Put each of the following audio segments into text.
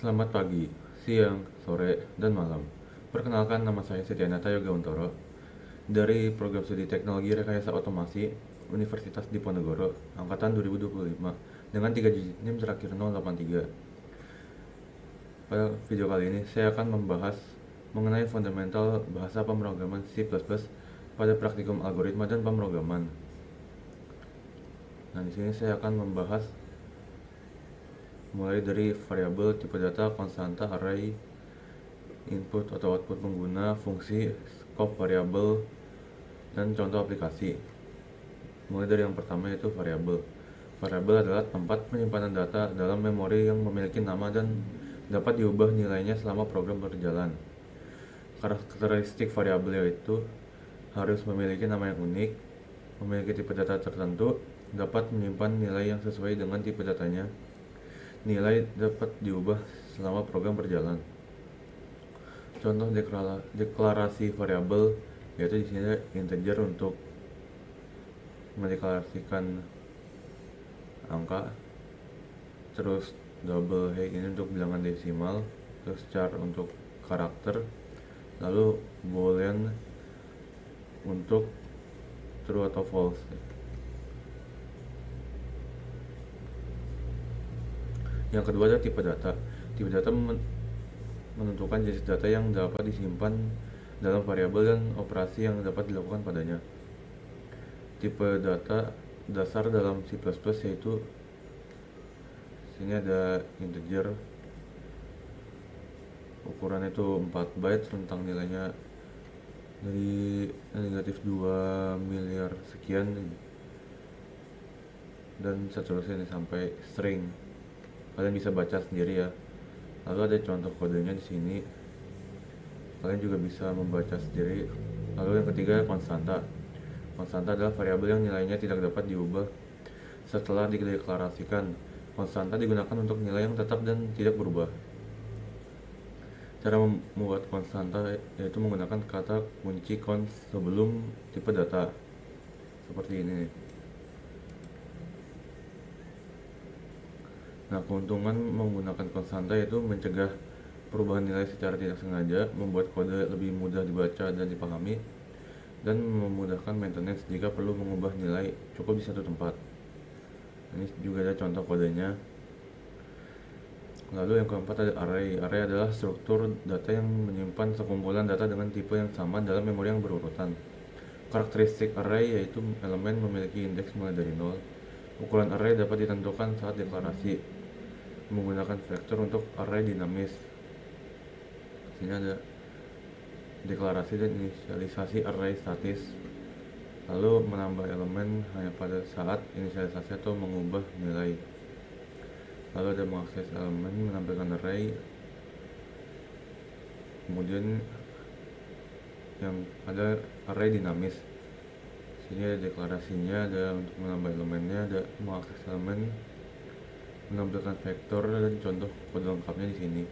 Selamat pagi, siang, sore, dan malam. Perkenalkan, nama saya Setyanata Yoga Untoro dari Program Studi Teknologi Rekayasa Otomasi Universitas Diponegoro, Angkatan 2025, dengan 3 digit NIM terakhir 083. Pada video kali ini, saya akan membahas mengenai fundamental bahasa pemrograman C++ pada praktikum algoritma dan pemrograman. Nah, di sini saya akan membahas mulai dari variabel, tipe data, konstanta, array, input atau output pengguna, fungsi, scope variabel, dan contoh aplikasi. Mulai dari yang pertama yaitu variabel. Variabel adalah tempat penyimpanan data dalam memori yang memiliki nama dan dapat diubah nilainya selama program berjalan. Karakteristik variabel yaitu harus memiliki nama yang unik, memiliki tipe data tertentu, dapat menyimpan nilai yang sesuai dengan tipe datanya. Nilai dapat diubah selama program berjalan. Contoh deklarasi variabel yaitu di sini integer untuk mendeklarasikan angka, terus double hash ini untuk bilangan desimal, terus char untuk karakter, lalu boolean untuk true atau false. Yang kedua ada tipe data. Tipe data menentukan jenis data yang dapat disimpan dalam variabel dan operasi yang dapat dilakukan padanya. Tipe data dasar dalam C++ yaitu sini ada integer, ukurannya itu 4 byte, rentang nilainya dari negatif 2 miliar sekian dan seterusnya sampai string. Kalian bisa baca sendiri ya. Lalu ada contoh kodenya di sini. Kalian juga bisa membaca sendiri. Lalu yang ketiga konstanta. Konstanta adalah variabel yang nilainya tidak dapat diubah setelah dideklarasikan. Konstanta digunakan untuk nilai yang tetap dan tidak berubah. Cara membuat konstanta yaitu menggunakan kata kunci const sebelum tipe data. Seperti ini. Nah, keuntungan menggunakan konstanta yaitu mencegah perubahan nilai secara tidak sengaja, membuat kode lebih mudah dibaca dan dipahami, dan memudahkan maintenance jika perlu mengubah nilai cukup di satu tempat. Ini juga ada contoh kodenya. Lalu yang keempat ada array. Array adalah struktur data yang menyimpan sekumpulan data dengan tipe yang sama dalam memori yang berurutan. Karakteristik array yaitu elemen memiliki indeks mulai dari 0. Ukuran array dapat ditentukan saat deklarasi menggunakan vektor untuk array dinamis. Sini ada deklarasi dan inisialisasi array statis. Lalu menambah elemen hanya pada saat inisialisasi atau mengubah nilai. Lalu ada mengakses elemen, menampilkan array. Kemudian yang ada array dinamis. Sini ada deklarasinya, ada untuk menambah elemennya, ada mengakses elemen, menampilkan vektor, dan contoh kode lengkapnya di sini.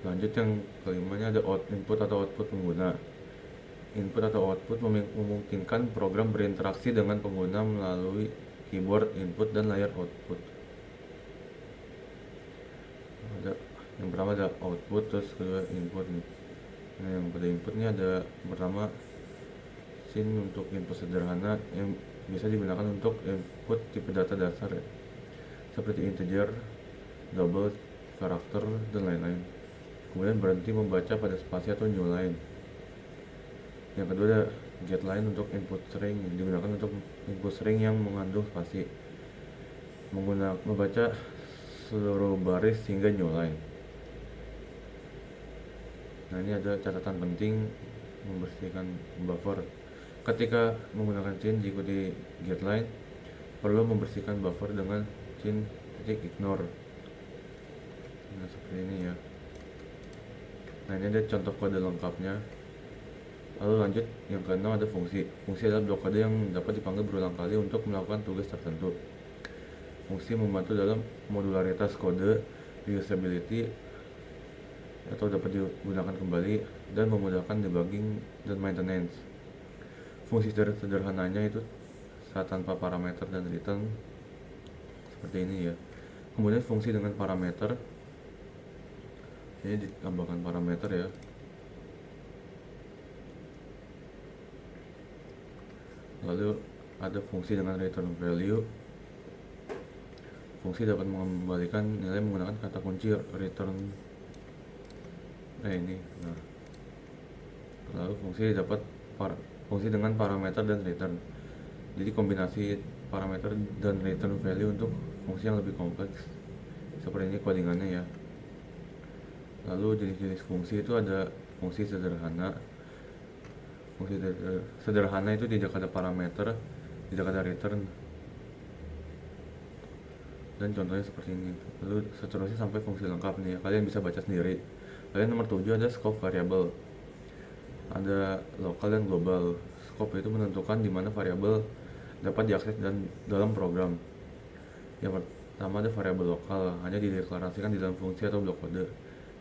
Lanjut yang kelimanya ada input atau output pengguna. Input atau output memungkinkan program berinteraksi dengan pengguna melalui keyboard input dan layar output. Yang pertama ada output, terus kedua input. Nah, yang pada input ini ada pertama scene untuk input sederhana yang bisa digunakan untuk input tipe data dasar ya, seperti integer, double, karakter, dan lain-lain. Kemudian berhenti membaca pada spasi atau new line. Yang kedua ada get line untuk input string, digunakan untuk input string yang mengandung spasi, membaca seluruh baris hingga new line. Nah, ini ada catatan penting, membersihkan buffer. Ketika menggunakan chain diikuti get line, perlu membersihkan buffer dengan chain ignore. Nah, seperti ini ya. Nah, ini ada contoh kode lengkapnya. Lalu lanjut, yang keenam ada fungsi. Fungsi adalah blok kode yang dapat dipanggil berulang kali untuk melakukan tugas tertentu. Fungsi membantu dalam modularitas kode, reusability, atau dapat digunakan kembali, dan memudahkan debugging dan maintenance. Fungsi sederhananya itu saat tanpa parameter dan return seperti ini ya. Kemudian fungsi dengan parameter, ini ditambahkan parameter ya. Lalu ada fungsi dengan return value. Fungsi dapat mengembalikan nilai menggunakan kata kunci return ini. Nah, lalu fungsi dengan parameter dan return. Jadi kombinasi parameter dan return value untuk fungsi yang lebih kompleks. Seperti ini codingannya ya. Lalu jenis-jenis fungsi itu ada fungsi sederhana. Fungsi sederhana itu tidak ada parameter, tidak ada return, dan contohnya seperti ini. Lalu seterusnya sampai fungsi lengkap nih ya, kalian bisa baca sendiri. Lalu nomor 7 ada scope variable. Ada lokal dan global. Scope itu menentukan di mana variabel dapat diakses dan dalam program. Yang pertama ada variabel lokal, hanya dideklarasikan di dalam fungsi atau blok kode,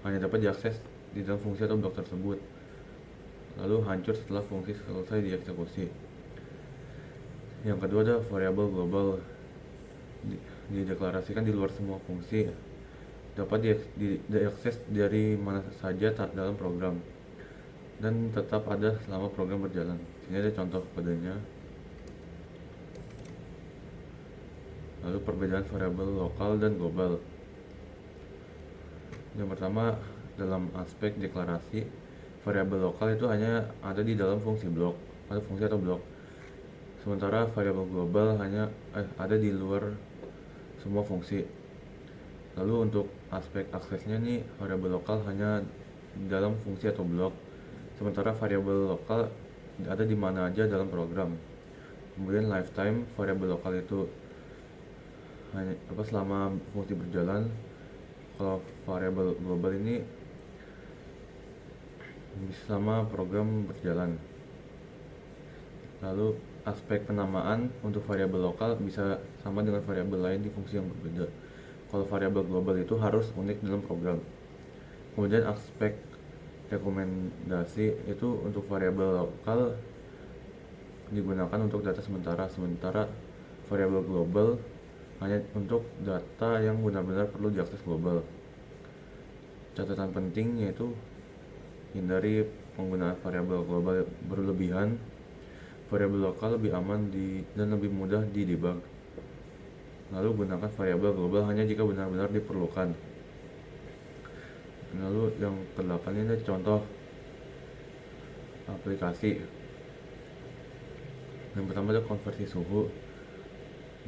hanya dapat diakses di dalam fungsi atau blok tersebut, lalu hancur setelah fungsi selesai dieksekusi. Yang kedua ada variabel global, dideklarasikan di luar semua fungsi, dapat diakses dari mana saja dalam program, dan tetap ada selama program berjalan. Ini ada contoh kodenya. Lalu perbedaan variabel lokal dan global. Yang pertama, dalam aspek deklarasi, variabel lokal itu hanya ada di dalam fungsi blok atau fungsi atau blok, sementara variabel global hanya ada di luar semua fungsi. Lalu untuk aspek aksesnya nih, variabel lokal hanya di dalam fungsi atau blok, sementara variabel lokal ada di mana aja dalam program. Kemudian lifetime, variabel lokal itu hanya selama fungsi berjalan. Kalau variabel global ini selama program berjalan. Lalu aspek penamaan untuk variabel lokal bisa sama dengan variabel lain di fungsi yang berbeda. Kalau variabel global itu harus unik dalam program. Kemudian aspek rekomendasi itu untuk variabel lokal digunakan untuk data sementara variabel global hanya untuk data yang benar-benar perlu diakses global. Catatan penting yaitu hindari penggunaan variabel global berlebihan. Variabel lokal lebih aman dan lebih mudah di debug. Lalu gunakan variabel global hanya jika benar-benar diperlukan. Lalu yang ke-8 ini ada contoh aplikasi. Yang pertama ada konversi suhu.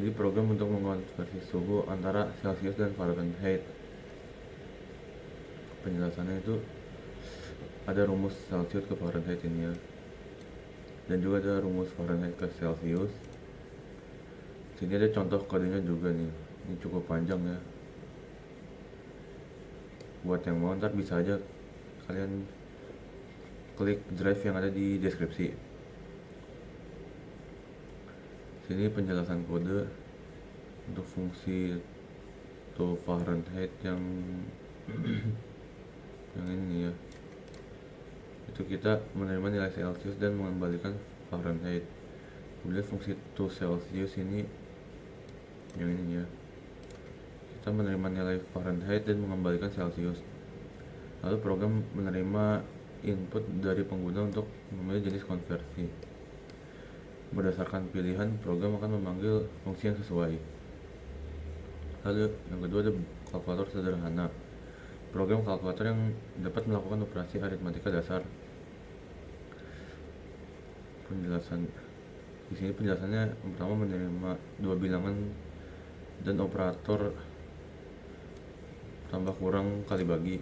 Jadi program untuk mengkonversi suhu antara Celsius dan Fahrenheit. Penjelasannya itu ada rumus Celsius ke Fahrenheit ini ya, dan juga ada rumus Fahrenheit ke Celsius. Sini ada contoh kodenya juga nih, ini cukup panjang ya. Buat yang mau ntar bisa aja kalian klik drive yang ada di deskripsi. Sini penjelasan kode untuk fungsi atau Fahrenheit yang yang ini ya. Itu kita menerima nilai Celsius dan mengembalikan Fahrenheit. Kemudian fungsi to Celsius ini yang ini ya. Kita menerima nilai Fahrenheit dan mengembalikan Celsius. Lalu program menerima input dari pengguna untuk memilih jenis konversi. Berdasarkan pilihan, program akan memanggil fungsi yang sesuai. Lalu yang kedua ada kalkulator sederhana. Program kalkulator yang dapat melakukan operasi aritmatika dasar. Penjelasan di sini penjelasannya yang pertama menerima dua bilangan dan operator tambah kurang kali bagi,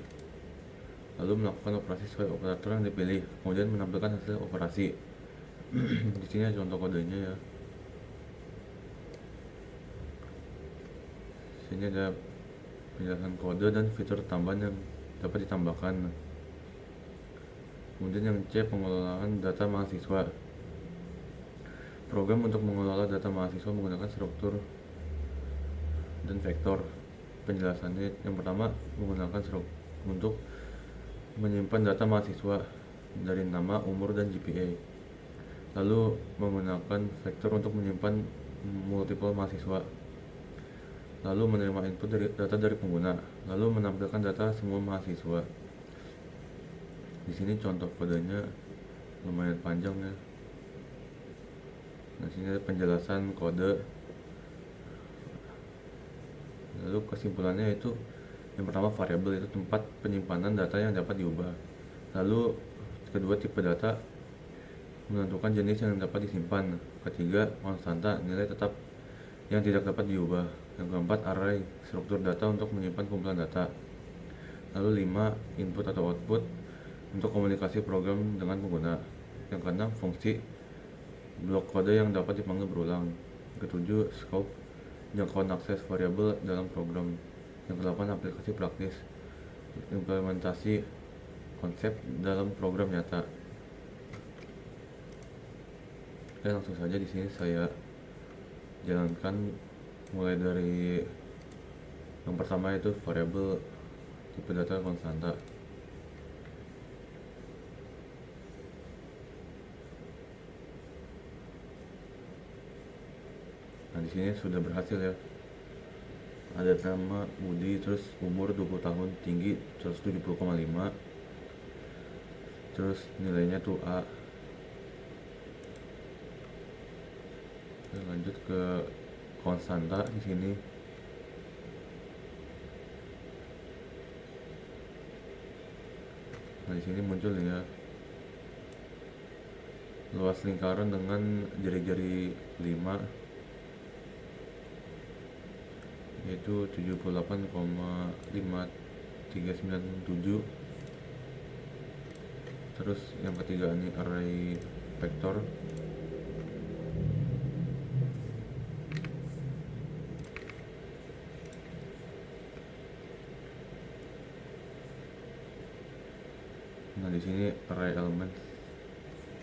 lalu melakukan operasi sesuai operator yang dipilih, kemudian menampilkan hasil operasi. Di sini ada contoh kodenya ya. Sini ada penjelasan kode dan fitur tambahan yang dapat ditambahkan. Kemudian yang C, pengelolaan data mahasiswa. Program untuk mengelola data mahasiswa menggunakan struktur dan vektor. Penjelasannya yang pertama menggunakan struktur untuk menyimpan data mahasiswa dari nama, umur, dan GPA. Lalu menggunakan vektor untuk menyimpan multiple mahasiswa. lalu menerima input data dari pengguna, lalu menampilkan data semua mahasiswa. Di sini contoh kodenya lumayan panjang ya. Nah, sini ada penjelasan kode. Lalu kesimpulannya itu yang pertama, variabel itu tempat penyimpanan data yang dapat diubah. Lalu kedua, tipe data menentukan jenis yang dapat disimpan. Ketiga, konstanta, nilai tetap yang tidak dapat diubah. Yang keempat, array, struktur data untuk menyimpan kumpulan data. Lalu 5, input atau output untuk komunikasi program dengan pengguna. Yang keenam, fungsi, blok kode yang dapat dipanggil berulang. Ketujuh, scope, jangkauan akses variabel dalam program. Yang kedelapan, aplikasi praktis, implementasi konsep dalam program nyata. Oke, langsung saja di sini saya jalankan mulai dari yang pertama, yaitu variabel tipe data konstanta. Nah, di sini sudah berhasil ya. Ada nama Budi, terus umur 20 tahun, tinggi 170,5, terus nilainya tuh A. Kita lanjut ke konstanta di sini. Nah, di sini muncul ya luas lingkaran dengan jari-jari 5, yaitu 78,5397. Terus yang ketiga ini array vektor. Nah, di sini array element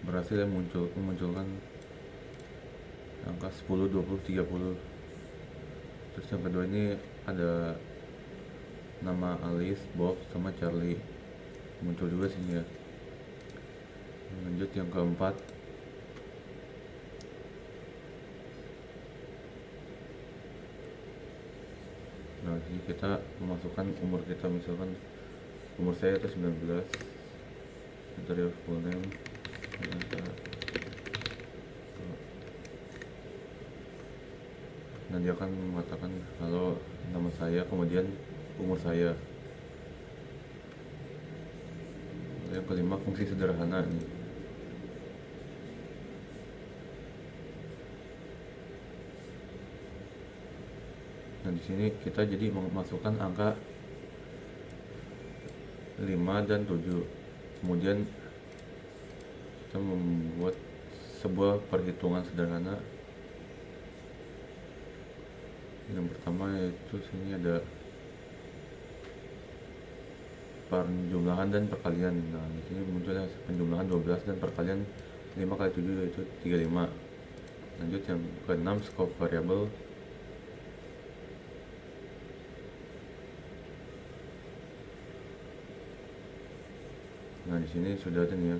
berhasil ya memunculkan angka 10, 20, 30. Terus yang kedua ini ada nama Alice, Bob, sama Charlie, muncul juga sini ya. Lanjut yang keempat, nah ini kita memasukkan umur kita, misalkan umur saya itu 19, enter your full name. Nah, dia akan mengatakan kalau nama saya, kemudian umur saya. Yang kelima, fungsi sederhana nih. Nah, di sini kita jadi memasukkan angka 5 dan 7. Kemudian kita membuat sebuah perhitungan sederhana. Yang pertama yaitu sini ada penjumlahan dan perkalian. Nah, di sini munculnya penjumlahan 12 dan perkalian 5 kali 7 yaitu 35. Lanjut yang ke-6, scope variable. Nah, di sini sudah ada nih ya,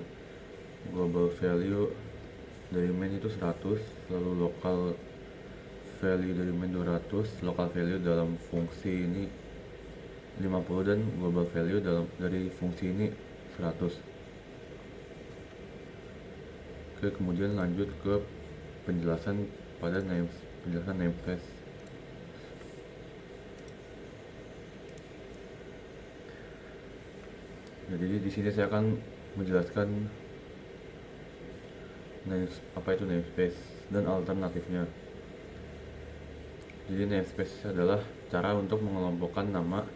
global value dari main itu 100, lalu local value dari main 200, local value dalam fungsi ini 50, dan global value dari fungsi ini 100. Oke, kemudian lanjut ke penjelasan pada penjelasan namespace. Jadi di sini saya akan menjelaskan apa itu namespace dan alternatifnya. Jadi namespace adalah cara untuk mengelompokkan nama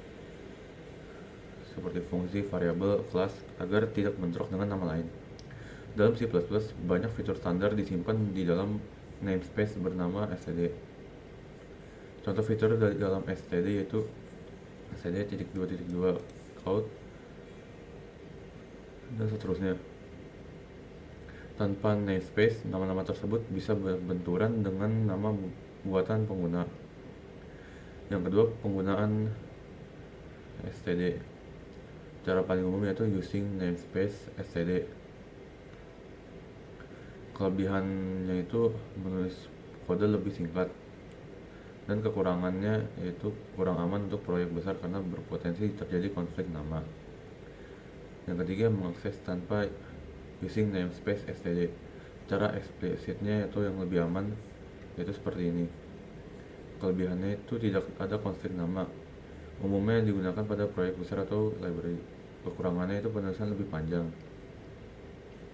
seperti fungsi, variabel, kelas agar tidak bentrok dengan nama lain. Dalam C++, banyak fitur standar disimpan di dalam namespace bernama std. Contoh fitur dari dalam std yaitu std.2.2 count dan seterusnya. Tanpa namespace, nama-nama tersebut bisa berbenturan dengan nama buatan pengguna. Yang kedua, penggunaan std. Cara paling umum yaitu using namespace std. Kelebihannya itu menulis kode lebih singkat. dan kekurangannya yaitu kurang aman untuk proyek besar karena berpotensi terjadi konflik nama. Yang ketiga, mengakses tanpa using namespace std. Cara eksplisitnya yaitu yang lebih aman yaitu seperti ini. Kelebihannya itu tidak ada konflik nama, umumnya digunakan pada proyek besar atau library. Kekurangannya itu penulisan lebih panjang.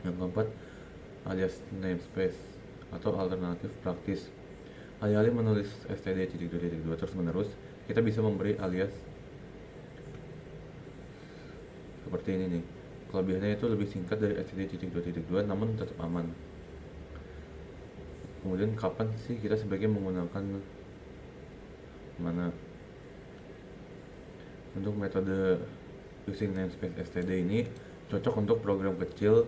Yang keempat, alias namespace atau alternatif praktis. Alih-alih menulis std.2.2 terus menerus, kita bisa memberi alias seperti ini nih. Kelebihannya itu lebih singkat dari std.2.2 namun tetap aman. Kemudian kapan sih kita sebaiknya menggunakan mana? Untuk metode using namespace std ini cocok untuk program kecil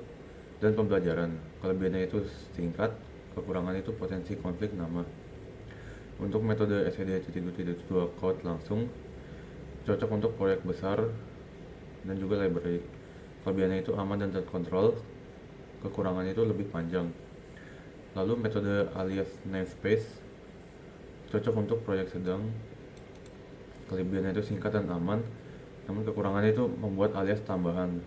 dan pembelajaran. Kelebihannya itu singkat, kekurangannya itu potensi konflik nama. Untuk metode std.2.2 code langsung cocok untuk proyek besar dan juga library. Kelebihannya itu aman dan terkontrol, kekurangannya itu lebih panjang. Lalu metode alias namespace cocok untuk proyek sedang. Kelebihannya itu singkat dan aman, namun kekurangannya itu membuat alias tambahan.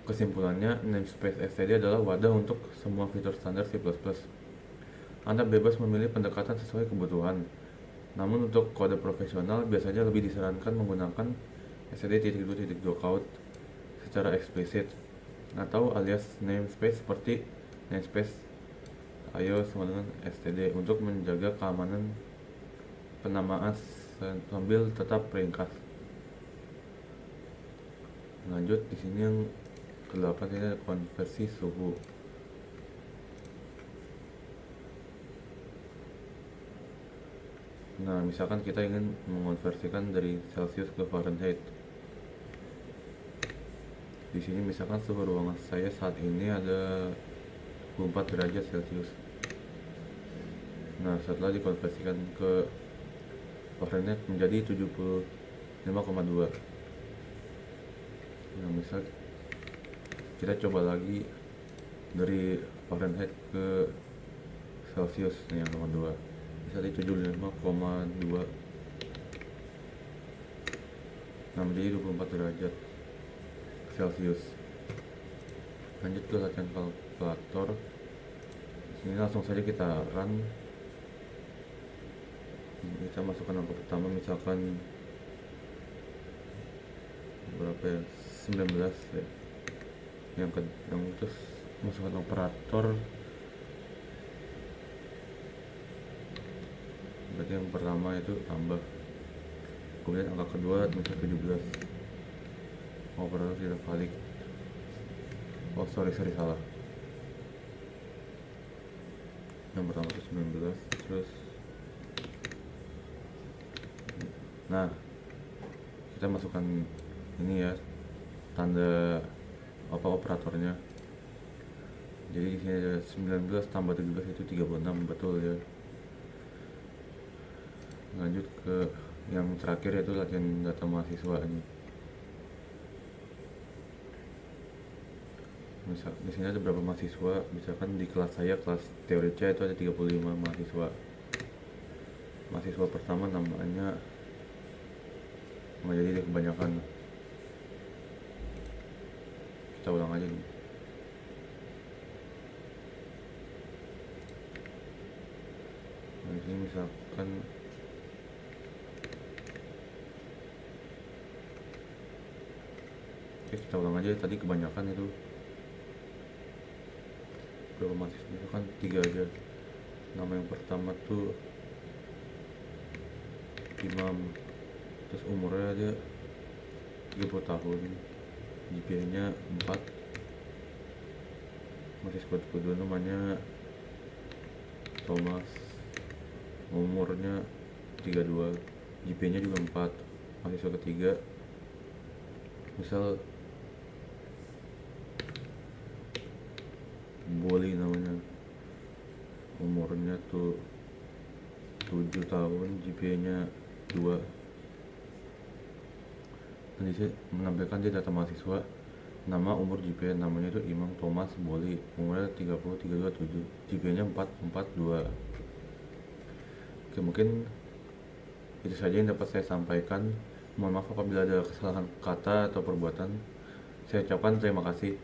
Kesimpulannya, namespace std adalah wadah untuk semua fitur standar C++. Anda bebas memilih pendekatan sesuai kebutuhan. Namun untuk kode profesional biasanya lebih disarankan menggunakan std.2.2 code secara eksplisit atau alias namespace seperti namespace ayo sama dengan std untuk menjaga keamanan penamaan sambil tetap ringkas. Lanjut, di sini yang ke-8 ini ada konversi suhu. Nah, misalkan kita ingin mengonversikan dari Celsius ke Fahrenheit. Di sini misalkan suhu ruangan saya saat ini ada 24 derajat Celcius. Nah, setelah dikonversikan ke Fahrenheit menjadi 75,2. Nah, misal kita coba lagi dari Fahrenheit ke Celsius yang nomor 2. Misalnya 75,2. Nah, menjadi 24 derajat Celcius. Lanjut ke latihan kalkulator. Sini langsung saja kita run. Kita masukkan angka pertama, misalkan berapa ya, 19 ya. Yang terus masukkan operator, berarti yang pertama itu tambah, kemudian angka kedua misalnya 17, operator tidak valid. Oh sorry salah, yang pertama itu 19 terus. Nah, kita masukkan ini ya, tanda operatornya. Jadi di sini ada 19 tambah 17 itu 36, betul ya. Lanjut ke yang terakhir yaitu latihan data mahasiswa ini. Misal di sini ada berapa mahasiswa, misalkan di kelas saya, kelas teori C itu ada 35 mahasiswa. Mahasiswa pertama namanya nggak jadi kebanyakan. Kita ulang aja nih. Nah, ini misalkan kita ulang aja, tadi kebanyakan itu berapa mahasiswa, misalkan 3 aja. Nama yang pertama tuh Imam, terus umurnya dia 30 tahun, GPA nya 4. Mahasiswa kedua namanya Thomas, umurnya 32, GPA nya juga 4. Mahasiswa ketiga misal Boli namanya, umurnya tuh 7 tahun, GPA nya 2. Dan disini menampilkan dia data mahasiswa, nama, umur, GPA. Namanya itu Imam Thomas Boli, umurnya 30, 32, 7, GPA nya 4, 4, 2. Oke, mungkin itu saja yang dapat saya sampaikan. Mohon maaf apabila ada kesalahan kata atau perbuatan. Saya ucapkan terima kasih.